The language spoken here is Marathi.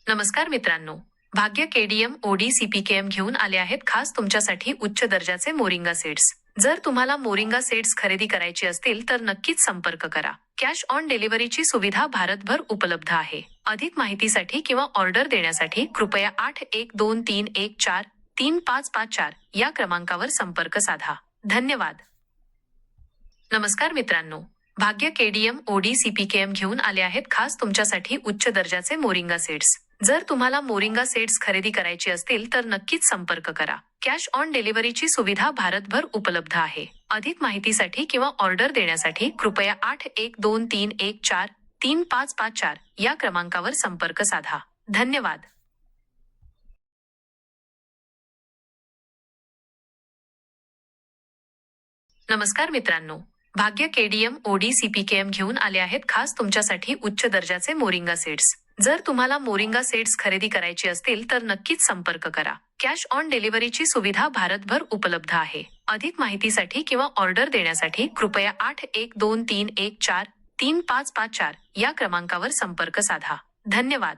नमस्कार मित्रांनो, भाग्य केडीएम ओडी सीपीकेएम घेऊन आले आहेत खास तुमच्यासाठी उच्च दर्जाचे मोरिंगा सीड्स. जर तुम्हाला मोरिंगा सीड्स खरेदी करायची असतील तर नक्कीच संपर्क करा. कॅश ऑन डिलिव्हरीची सुविधा भारतभर उपलब्ध आहे. अधिक माहितीसाठी किंवा ऑर्डर देण्यासाठी कृपया 8123143554 या क्रमांकावर संपर्क साधा. धन्यवाद. नमस्कार मित्रांनो, भाग्य केडीएम ओडी सीपीकेएम घेऊन आले आहेत खास तुमच्यासाठी उच्च दर्जाचे मोरिंगा सीड्स. जर तुम्हाला मोरिंगा सीड्स खरेदी करायची असतील तर नक्कीच संपर्क करा. कॅश ऑन डिलिव्हरीची सुविधा भारतभर उपलब्ध आहे. अधिक माहितीसाठी किंवा ऑर्डर देण्यासाठी कृपया 8123143554 या क्रमांकावर संपर्क साधा. धन्यवाद. नमस्कार मित्रांनो, भाग्य केडीएम ओडी सीपीकेएम घेऊन आले आहेत खास तुमच्यासाठी उच्च दर्जाचे मोरिंगा सीड्स. जर तुम्हाला मोरिंगा सीड्स खरेदी करायची असतील तर नक्कीच संपर्क करा. कॅश ऑन डिलिव्हरीची सुविधा भारतभर उपलब्ध आहे. अधिक माहितीसाठी किंवा ऑर्डर देण्यासाठी कृपया 8123143554 या क्रमांकावर संपर्क साधा. धन्यवाद.